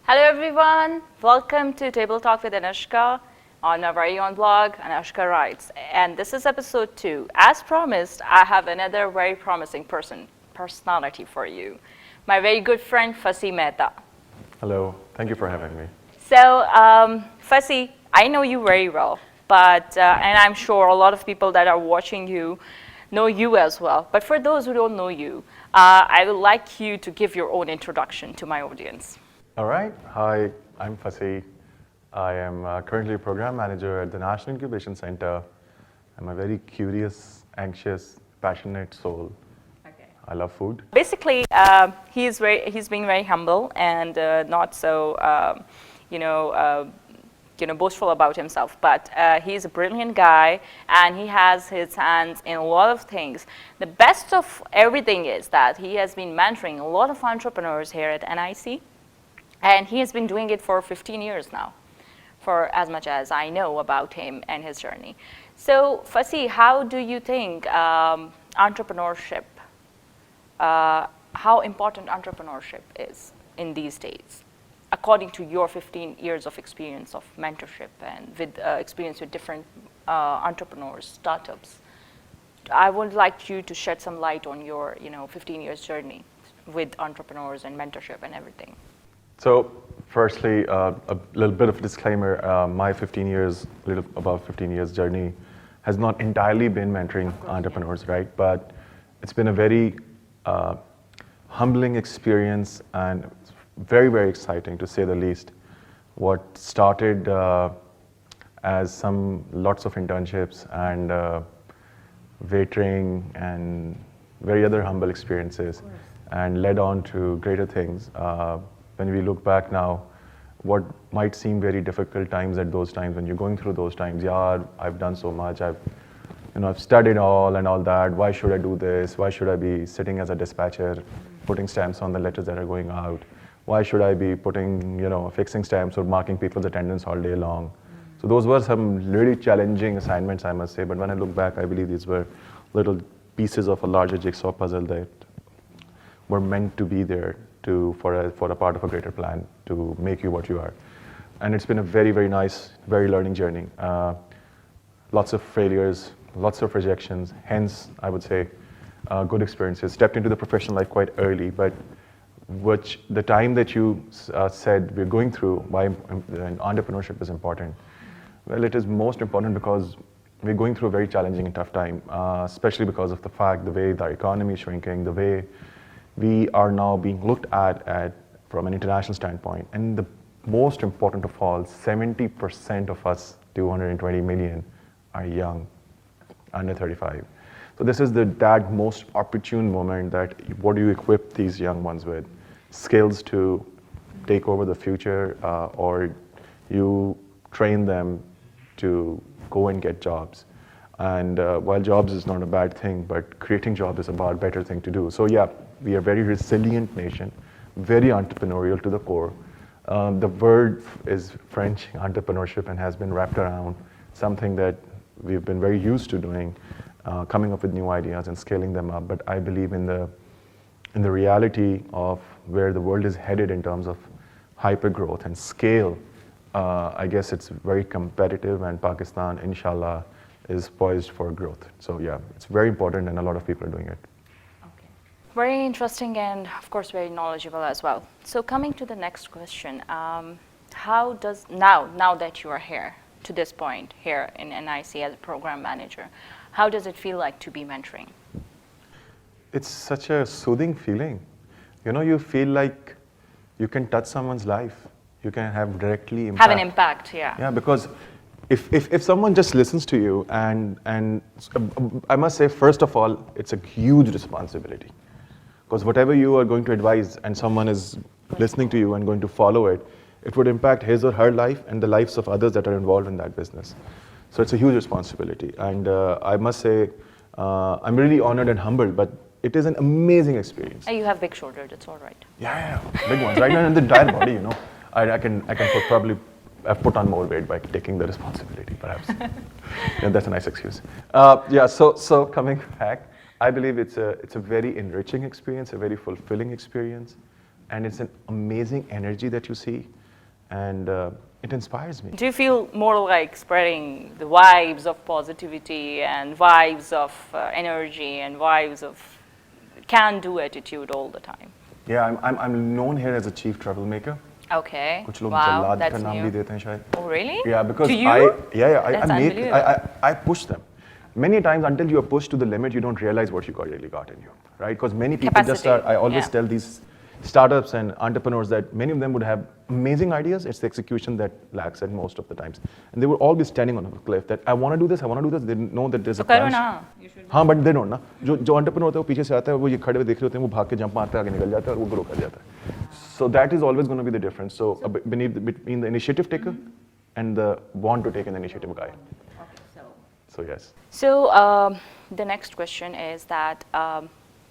Hello everyone, welcome to Table Talk with Anashka on my very own blog, Anashka Writes. And this is episode 2. As promised, I have another very promising personality for you. My very good friend, Fasieh Mehta. Hello, thank you for having me. So, Fasieh, I know you very well, but, and I'm sure a lot of people that are watching you know you as well. But for those who don't know you, I would like you to give your own introduction to my audience. All right, hi, I'm Fasieh. I am currently a program manager at the National Incubation Center. I'm a very curious, anxious, passionate soul. Okay. I love food. Basically, he's being very humble and not so, boastful about himself. But he's a brilliant guy, and he has his hands in a lot of things. The best of everything is that he has been mentoring a lot of entrepreneurs here at NIC. And he has been doing it for 15 years now, for as much as I know about him and his journey. So, Fasieh, how do you think entrepreneurship, how important entrepreneurship is in these days, according to your 15 years of experience of mentorship and with experience with different entrepreneurs, startups? I would like you to shed some light on your 15 years journey with entrepreneurs and mentorship and everything. So, firstly, a little bit of a disclaimer. My 15 years, a little above 15 years journey has not entirely been mentoring entrepreneurs, right? But it's been a very humbling experience and very, very exciting to say the least. What started as lots of internships and waitering and very other humble experiences and led on to greater things. When we look back now, what might seem very difficult times at those times, when you're going through those times, yeah, I've done so much, I've studied all and all that, why should I do this? Why should I be sitting as a dispatcher, putting stamps on the letters that are going out? Why should I be fixing stamps or marking people's attendance all day long? So those were some really challenging assignments, I must say, but when I look back, I believe these were little pieces of a larger jigsaw puzzle that were meant to be there for a part of a greater plan to make you what you are. And it's been a very, very nice, very learning journey. Lots of failures, lots of rejections, hence, I would say, good experiences. Stepped into the professional life quite early, but the time that you said we're going through, why entrepreneurship is important. Well, it is most important because we're going through a very challenging and tough time, especially because of the fact, the way the economy is shrinking, the way we are now being looked at from an international standpoint. And the most important of all, 70% of us, 220 million, are young, under 35. So this is that most opportune moment that what do you equip these young ones with? Skills to take over the future, or you train them to go and get jobs. And while jobs is not a bad thing, but creating jobs is a better thing to do. So yeah, we are a very resilient nation, very entrepreneurial to the core. The word is French, entrepreneurship, and has been wrapped around something that we've been very used to doing, coming up with new ideas and scaling them up. But I believe in the reality of where the world is headed in terms of hyper growth and scale. I guess it's very competitive, and Pakistan, inshallah, is poised for growth. So yeah, it's very important, and a lot of people are doing it. Okay. Very interesting, and of course very knowledgeable as well. So coming to the next question, how does, now that you are here, to this point here in NIC as a program manager, how does it feel like to be mentoring? It's such a soothing feeling. You feel like you can touch someone's life. You can have directly impact. Have an impact, yeah. Yeah, because if someone just listens to you, and I must say, first of all, it's a huge responsibility. Because whatever you are going to advise and someone is listening to you and going to follow it, it would impact his or her life and the lives of others that are involved in that business. So it's a huge responsibility. And I must say, I'm really honored and humbled, but it is an amazing experience. You have big shoulders, it's all right. Yeah, big ones. Right now in the entire body, I can probably I've put on more weight by taking the responsibility, perhaps. Yeah, that's a nice excuse. So coming back, I believe it's a very enriching experience, a very fulfilling experience. and it's an amazing energy that you see, and it inspires me. Do you feel more like spreading the vibes of positivity and vibes of energy and vibes of can-do attitude all the time? Yeah, I'm known here as a chief troublemaker. Okay. कुछ लोग Wow, Jallad that's का नाम new. भी देते हैं शायद. Oh, really? Yeah, because to you? I That's unbelievable. I push them. Many times until you are pushed to the limit, you don't realize what you really got in you, right? Because many people just are. Capacity, I always yeah. tell these startups and entrepreneurs that many of them would have amazing ideas. It's the execution that lacks at most of the times, and they would all be standing on a cliff. That I want to do this, I want to do this. They know that there's So a करो crunch. ना. You should. हाँ, but they don't ना. जो entrepreneur होता है वो पीछे से आता है, वो ये खड़े हुए देख रहे होते हैं, वो भाग के जंप मारता है, आगे निकल जाता है और वो ग्रो कर जाता है. So that is always going to be the difference. So between the initiative taker and the want to take an initiative guy. Okay, So yes. So the next question is that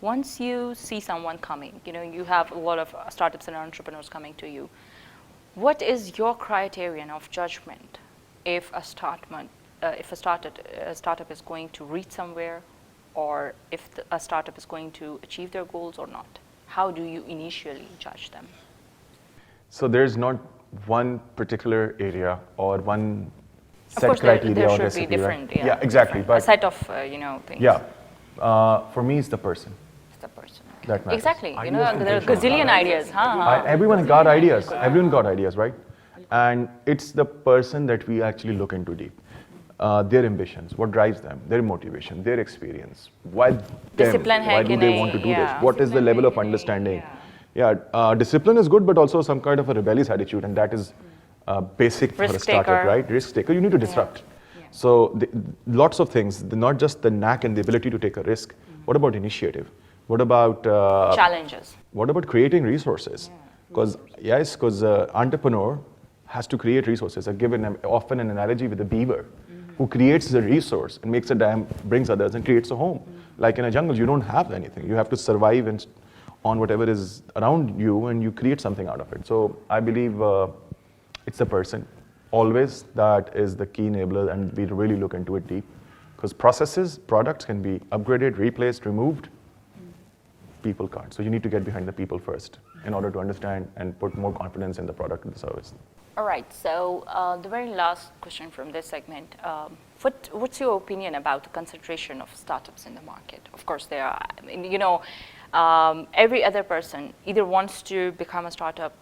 once you see someone coming, you have a lot of startups and entrepreneurs coming to you. What is your criterion of judgment if a startup is going to reach somewhere, or if a startup is going to achieve their goals or not? How do you initially judge them? So there's not one particular area or one set Of course, criteria there or should recipe, be different. right? Yeah, exactly. different. A set of things. Yeah, for me, it's the person. It's the person. That matters. Exactly. Ideas There are can gazillion ideas, huh? Everyone got ideas. Everyone got ideas, right? And it's the person that we actually look into deep. Their ambitions, what drives them, their motivation, their experience. Why them? Discipline Why do they want to do this? What is the level of understanding? Yeah, discipline is good, but also some kind of a rebellious attitude, and that is basic for a startup, right? Risk taker, you need to disrupt. So lots of things, not just the knack and the ability to take a risk. What about initiative? What about challenges? What about creating resources? Because entrepreneur has to create resources. I give often an analogy with a beaver who creates the resource and makes a dam, brings others, and creates a home. Like in a jungle, you don't have anything. You have to survive on whatever is around you, and you create something out of it. So I believe it's the person. Always that is the key enabler, and we really look into it deep. Because processes, products can be upgraded, replaced, removed. People can't. So you need to get behind the people first in order to understand and put more confidence in the product and the service. All right, so the very last question from this segment. What's your opinion about the concentration of startups in the market? Of course, there are, every other person either wants to become a startup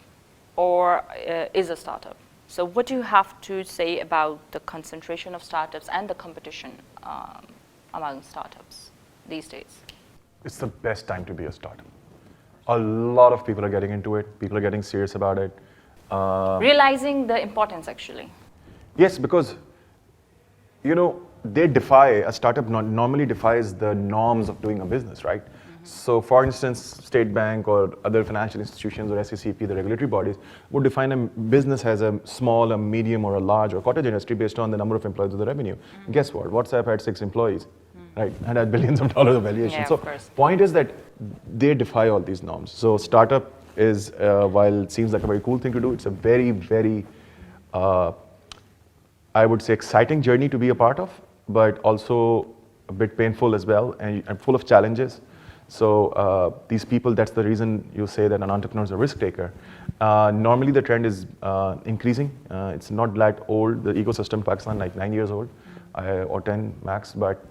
or is a startup. So what do you have to say about the concentration of startups and the competition among startups these days? It's the best time to be a startup. A lot of people are getting into it. People are getting serious about it. Realizing the importance, actually. Yes, because, a startup normally defies the norms of doing a business, right? So for instance, State Bank or other financial institutions or SECP, the regulatory bodies, would define a business as a small, a medium, or a large, or cottage industry based on the number of employees or the revenue. Guess what? WhatsApp had 6 employees, right? And had billions of dollars of valuation. Yeah, so of course. Point is that they defy all these norms. So startup is, while it seems like a very cool thing to do, it's a very, very, I would say, exciting journey to be a part of, but also a bit painful as well, and full of challenges. So these people, that's the reason you say that an entrepreneur is a risk taker. Normally the trend is increasing. It's not that old. The ecosystem in Pakistan, like 9 years old, or 10 max, but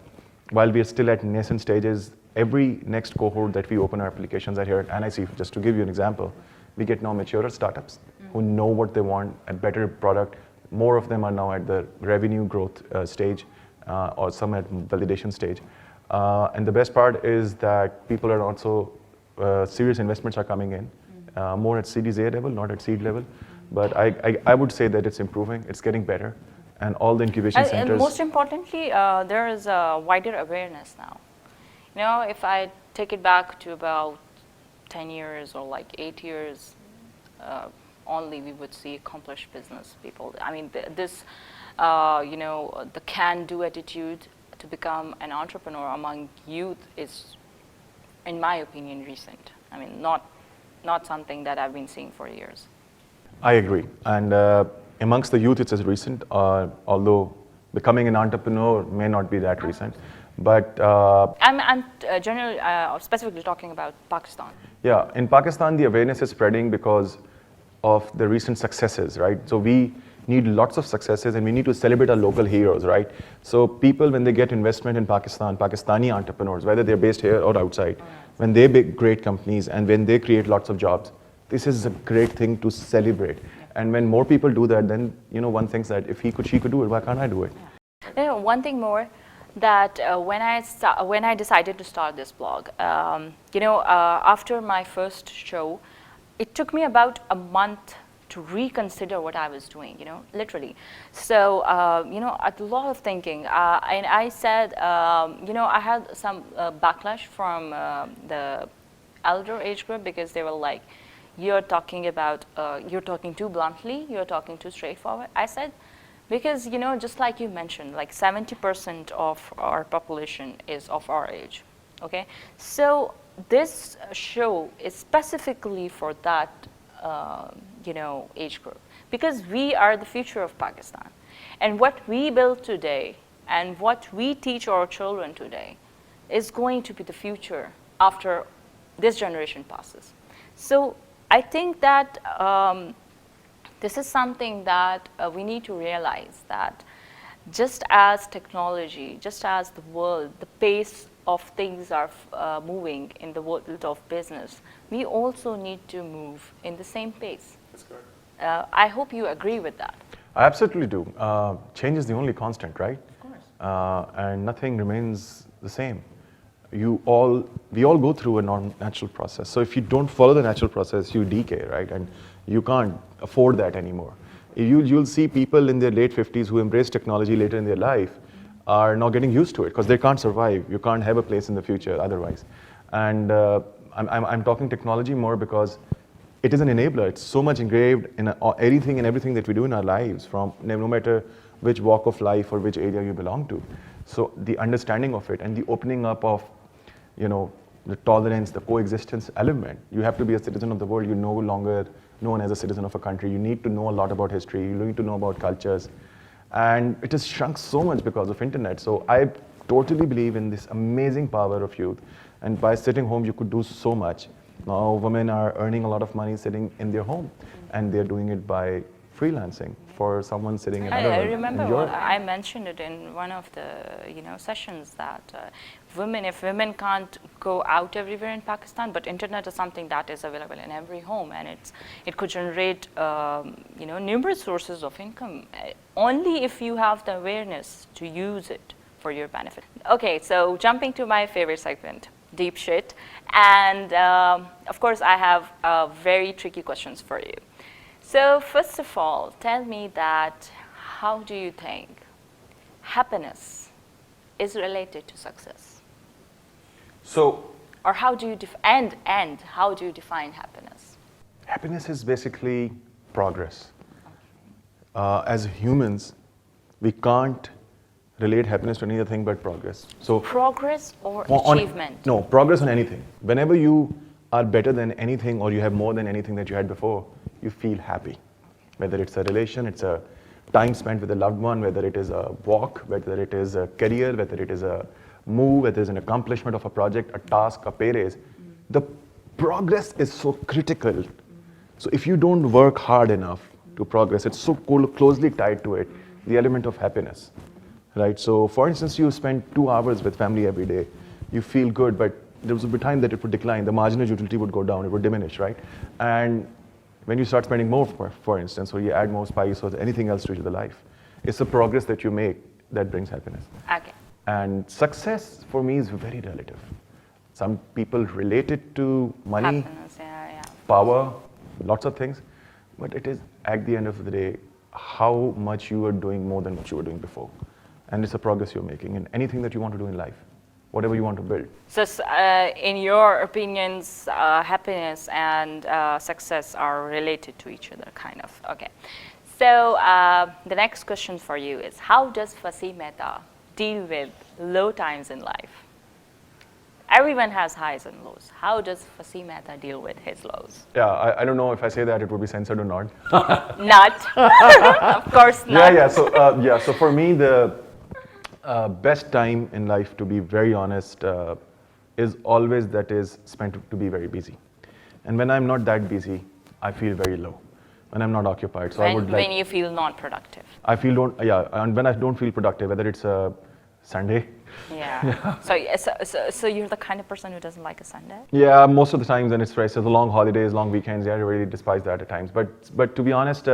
while we are still at nascent stages, every next cohort that we open our applications are here at NIC. Just to give you an example, we get now maturer startups who know what they want, a better product. More of them are now at the revenue growth stage, or some at validation stage. And the best part is that people are also, serious investments are coming in, more at Series A level, not at seed level. But I would say that it's improving, it's getting better, and all the incubation centers. And most importantly, there is a wider awareness now. If I take it back to about 10 years or like 8 years, only we would see accomplished business people. I mean, the can-do attitude to become an entrepreneur among youth is, in my opinion, recent. I mean, not something that I've been seeing for years. I agree. And amongst the youth, it's as recent, although becoming an entrepreneur may not be that recent. But I'm generally, specifically talking about Pakistan. Yeah, in Pakistan, the awareness is spreading because of the recent successes, right? So we need lots of successes and we need to celebrate our local heroes, right? So people, when they get investment in Pakistan, Pakistani entrepreneurs, whether they're based here or outside, when they build great companies and when they create lots of jobs, this is a great thing to celebrate. And when more people do that, then, one thinks that if he could, she could do it, why can't I do it? One thing more, that when I decided to start this blog, after my first show, it took me about a month to reconsider what I was doing, literally. So, a lot of thinking. And I said, I had some backlash from the elder age group, because they were like, you're talking too bluntly, you're talking too straightforward. I said, because, just like you mentioned, like 70% of our population is of our age, okay? So this show is specifically for that, age group, because we are the future of Pakistan. And what we build today and what we teach our children today is going to be the future after this generation passes. So I think that this is something that we need to realize, that just as technology, just as the world, the pace of things are moving in the world of business, we also need to move in the same pace. That's correct. I hope you agree with that. I absolutely do. Change is the only constant, right? Of course. And nothing remains the same. We all go through a natural process. So if you don't follow the natural process, you decay, right? And you can't afford that anymore. You'll see people in their late 50s who embrace technology later in their life are now getting used to it because they can't survive. You can't have a place in the future otherwise. And I'm talking technology more because it is an enabler. It's so much engraved in anything and everything that we do in our lives, from no matter which walk of life or which area you belong to. So the understanding of it and the opening up of, the tolerance, the coexistence element. You have to be a citizen of the world. You're no longer known as a citizen of a country. You need to know a lot about history. You need to know about cultures. And it has shrunk so much because of internet. So I totally believe in this amazing power of youth. And by sitting home, you could do so much. Now women are earning a lot of money sitting in their home, and they're doing it by freelancing for someone sitting in I remember I mentioned it in one of the sessions, that if women can't go out everywhere in Pakistan, but internet is something that is available in every home, and it could generate numerous sources of income only if you have the awareness to use it for your benefit. Okay, so jumping to my favorite segment, deep shit, and of course I have very tricky questions for you. So first of all, tell me that how do you think happiness is related to success? So, or how do you how do you define happiness? Happiness is basically progress. As humans, we can't relate happiness to anything but progress. So progress or achievement? No, progress on anything. Whenever you are better than anything or you have more than anything that you had before, you feel happy. Whether it's a relation, it's a time spent with a loved one, whether it is a walk, whether it is a career, whether it is a move, whether it's an accomplishment of a project, a task, a pay raise. The progress is so critical. So if you don't work hard enough to progress, it's so closely tied to it, the element of happiness. Right? So for instance, you spend 2 hours with family every day. You feel good, but there would be time that it would decline. The marginal utility would go down. It would diminish, right? And when you start spending more, for instance, or you add more spice or anything else to the life, it's the progress that you make that brings happiness. Okay. And success for me is very relative. Some people relate it to money, happiness, yeah. Power, lots of things. But it is, at the end of the day, how much you are doing more than what you were doing before. And it's the progress you're making in anything that you want to do in life, whatever you want to build. So in your opinions, happiness and success are related to each other, kind of. Okay. So the next question for you is, how does Fasieh Mehta deal with low times in life? Everyone has highs and lows. How does Fasieh Mehta deal with his lows? Yeah, I don't know if I say that it would be censored or not. Not. Of course not. Yeah. So for me, the best time in life, to be very honest, is always that is spent to be very busy. And when I'm not that busy, I feel very low. When I'm not occupied, so I would like. When you feel not productive. I feel don't yeah, and when I don't feel productive, whether it's a Sunday. Yeah. So you're the kind of person who doesn't like a Sunday? Yeah, most of the times when it's fresh, so the long holidays, long weekends, yeah, I really despise that at times. But to be honest,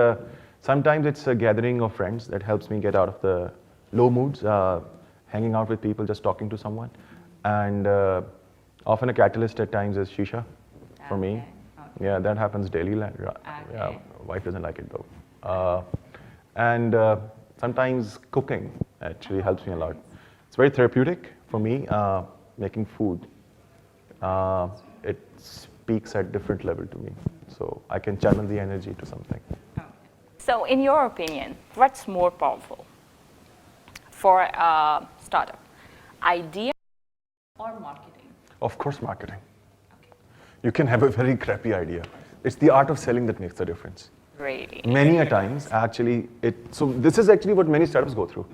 sometimes it's a gathering of friends that helps me get out of the low moods, hanging out with people, just talking to someone. And often a catalyst at times is shisha for me. Okay. Yeah, that happens daily. Yeah, wife doesn't like it though. And sometimes cooking actually helps me a lot. It's very therapeutic for me, making food. It speaks at different level to me. So I can channel the energy to something. So in your opinion, what's more powerful for a startup? Idea or marketing? Of course, marketing. Okay. You can have a very crappy idea. It's the art of selling that makes the difference. Really? Many a times, actually, so this is actually what many startups go through.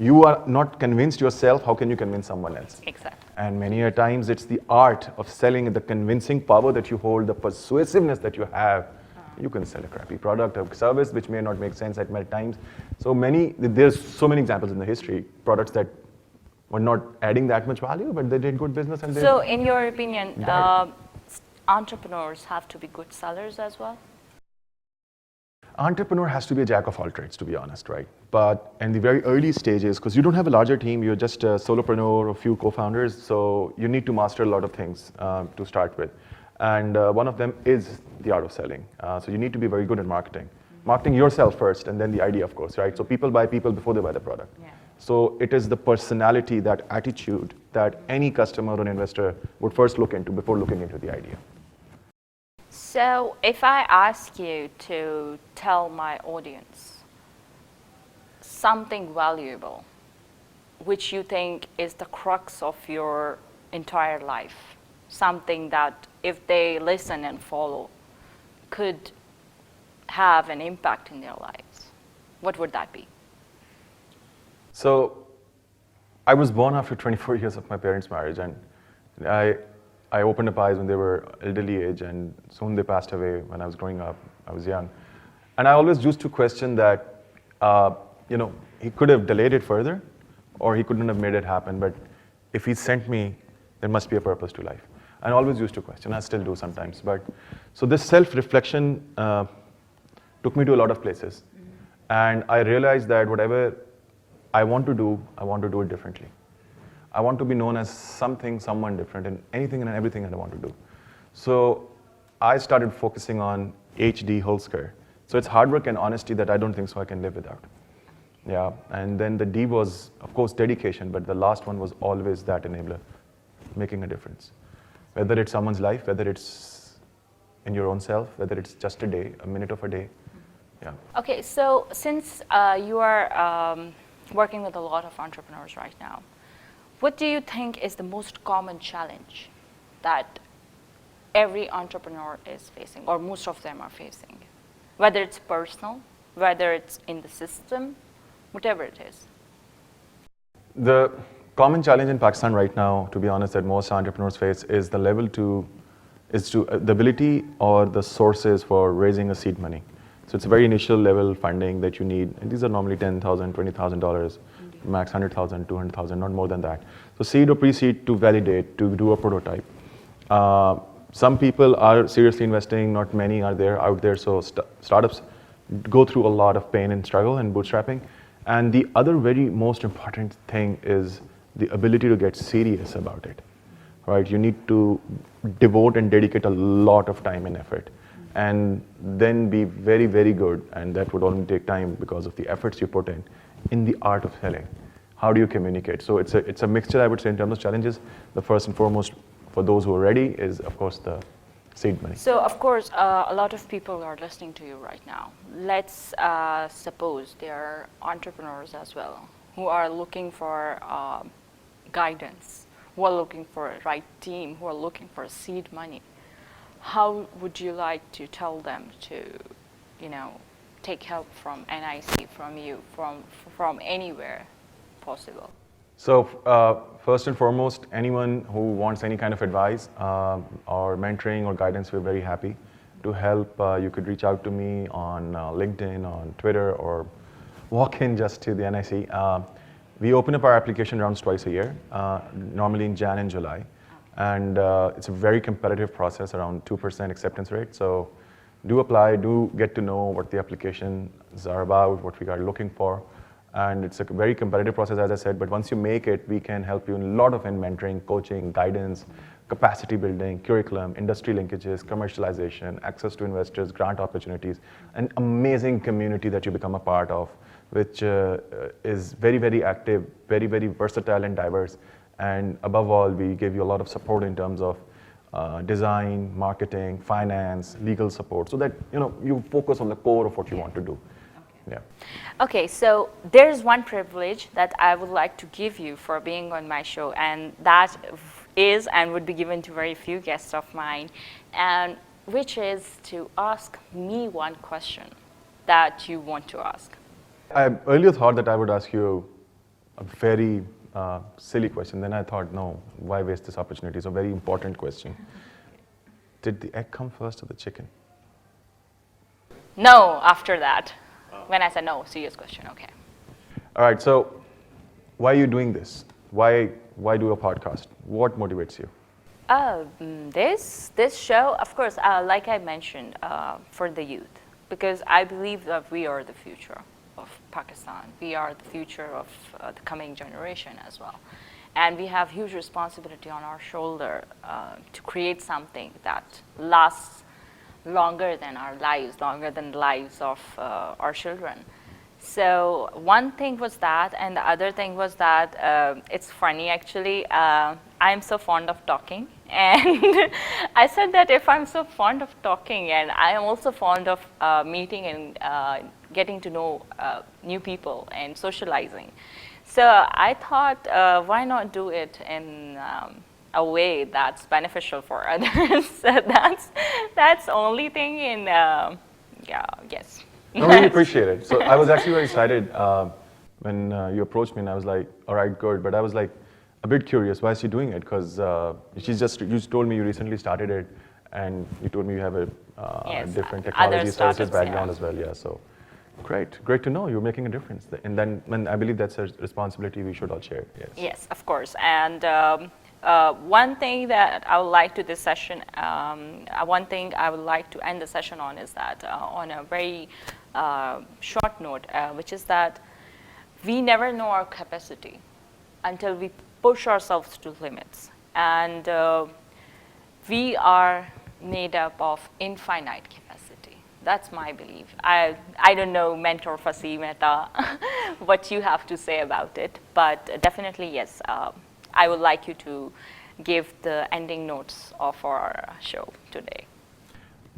You are not convinced yourself, how can you convince someone else? Exactly. And many a times, it's the art of selling, the convincing power that you hold, the persuasiveness that you have. You can sell a crappy product or service which may not make sense at many times. There's so many examples in the history, products that were not adding that much value, but they did good business. And so in your opinion, entrepreneurs have to be good sellers as well? Entrepreneur has to be a jack of all trades, to be honest, right? But in the very early stages, because you don't have a larger team, you're just a solopreneur or a few co-founders, so you need to master a lot of things to start with. And one of them is the art of selling. So you need to be very good at marketing. Marketing yourself first, and then the idea, of course, right? So people buy people before they buy the product. Yeah. So it is the personality, that attitude that any customer or investor would first look into before looking into the idea. So if I ask you to tell my audience something valuable, which you think is the crux of your entire life, something that if they listen and follow could have an impact in their lives, what would that be? So I was born after 24 years of my parents' marriage, and I opened up eyes when they were elderly age, and soon they passed away when I was growing up. I was young. And I always used to question that, he could have delayed it further, or he couldn't have made it happen, but if he sent me, there must be a purpose to life. I always used to question, I still do sometimes. So this self-reflection took me to a lot of places. And I realized that whatever I want to do it differently. I want to be known as someone different in anything and everything that I want to do. So I started focusing on HD whole square. So it's hard work and honesty that I don't think so I can live without. Yeah, and then the D was, of course, dedication, but the last one was always that enabler, making a difference. Whether it's someone's life, whether it's in your own self, whether it's just a day, a minute of a day. Yeah. Okay, so since you are working with a lot of entrepreneurs right now, what do you think is the most common challenge that every entrepreneur is facing, or most of them are facing? Whether it's personal, whether it's in the system, whatever it is. The common challenge in Pakistan right now, to be honest, that most entrepreneurs face is the the ability or the sources for raising a seed money. So it's a very initial level funding that you need, and these are normally $10,000, $20,000, max 100,000, 200,000, not more than that. So seed or pre-seed to validate, to do a prototype. Some people are seriously investing, not many are out there, so startups go through a lot of pain and struggle and bootstrapping. And the other very most important thing is the ability to get serious about it, right? You need to devote and dedicate a lot of time and effort, and then be very, very good, and that would only take time because of the efforts you put in the art of selling. How do you communicate? So it's a mixture, I would say, in terms of challenges. The first and foremost, for those who are ready, is of course the seed money. So of course, a lot of people are listening to you right now. Let's suppose they are entrepreneurs as well, who are looking for guidance, who are looking for a right team, who are looking for seed money. How would you like to tell them to, take help from NIC, from you, from anywhere possible? So first and foremost, anyone who wants any kind of advice or mentoring or guidance, we're very happy to help. You could reach out to me on LinkedIn, on Twitter, or walk in just to the NIC. We open up our application rounds twice a year, normally in Jan and July. And it's a very competitive process, around 2% acceptance rate. So do apply, do get to know what the applications are about, what we are looking for. And it's a very competitive process, as I said, but once you make it, we can help you in a lot of mentoring, coaching, guidance, capacity building, curriculum, industry linkages, commercialization, access to investors, grant opportunities, an amazing community that you become a part of, which is very, very active, very, very versatile and diverse. And above all, we give you a lot of support in terms of design, marketing, finance, legal support, so that you focus on the core of what you want to do. Yeah. Okay, so there's one privilege that I would like to give you for being on my show, and that is and would be given to very few guests of mine, and which is to ask me one question that you want to ask. I earlier thought that I would ask you a very silly question. Then I thought, no, why waste this opportunity? It's a very important question. Did the egg come first or the chicken? No, after that. When I said no, serious question, okay. All right, so why are you doing this? Why do a podcast? What motivates you? This show, of course, like I mentioned, for the youth, because I believe that we are the future of Pakistan. We are the future of the coming generation as well. And we have huge responsibility on our shoulder to create something that lasts longer than our lives, longer than the lives of our children. So one thing was that, and the other thing was that it's funny actually. I'm so fond of talking, and I said that if I'm so fond of talking, and I am also fond of meeting and getting to know new people and socializing. So I thought, why not do it in a way that's beneficial for others? So that's the only thing in, yes. I really appreciate it. So I was actually very excited when you approached me, and I was like, all right, good. But I was like a bit curious, why is she doing it? Because you told me you recently started it, and you told me you have a Yes, different technology services background yeah. as well. Yeah, so great to know you're making a difference. And then, I believe that's a responsibility we should all share. Yes. Yes, of course. And one thing that I would like to this session, one thing I would like to end the session on is that on a very short note, which is that we never know our capacity until we push ourselves to limits. And we are made up of infinite capacity. That's my belief. I don't know, Mentor Fasieh Mehta, what you have to say about it, but definitely yes. I would like you to give the ending notes of our show today.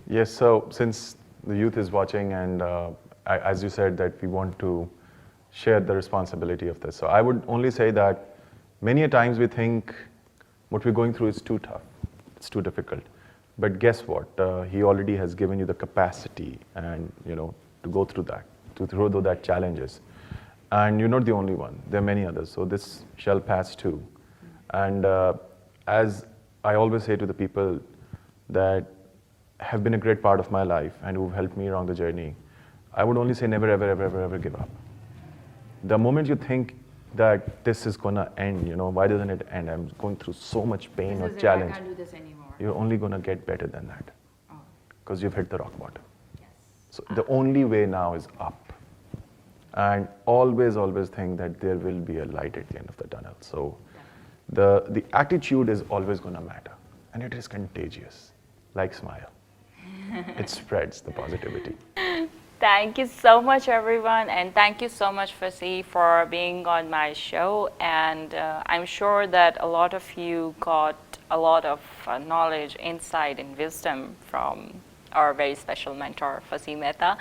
Yes, so since the youth is watching, and as you said, that we want to share the responsibility of this. So I would only say that many a times we think what we're going through is too tough, it's too difficult. But guess what? He already has given you the capacity and to go through that, to throw through that challenges. And you're not the only one. There are many others. So this shall pass too. And as I always say to the people that have been a great part of my life and who've helped me along the journey, I would only say never, ever, ever, ever, ever give up. The moment you think that this is gonna end, why doesn't it end? I'm going through so much pain or challenge. I can't do this anymore. You're only gonna get better than that, because you've hit the rock bottom. Yes. So the only way now is up. And always think that there will be a light at the end of the tunnel. So the attitude is always gonna matter, and it is contagious, like smile. It spreads the positivity. Thank you so much, everyone, and thank you so much, Fasieh, for being on my show. And I'm sure that a lot of you got a lot of knowledge, insight, and wisdom from our very special mentor, Fasieh Mehta.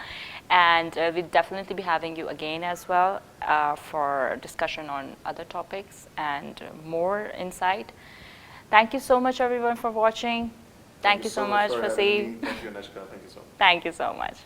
And we'll definitely be having you again as well for discussion on other topics and more insight. Thank you so much, everyone, for watching. Thank you so much, Fasieh. Thank you, Anashka. Thank you so much. Thank you so much.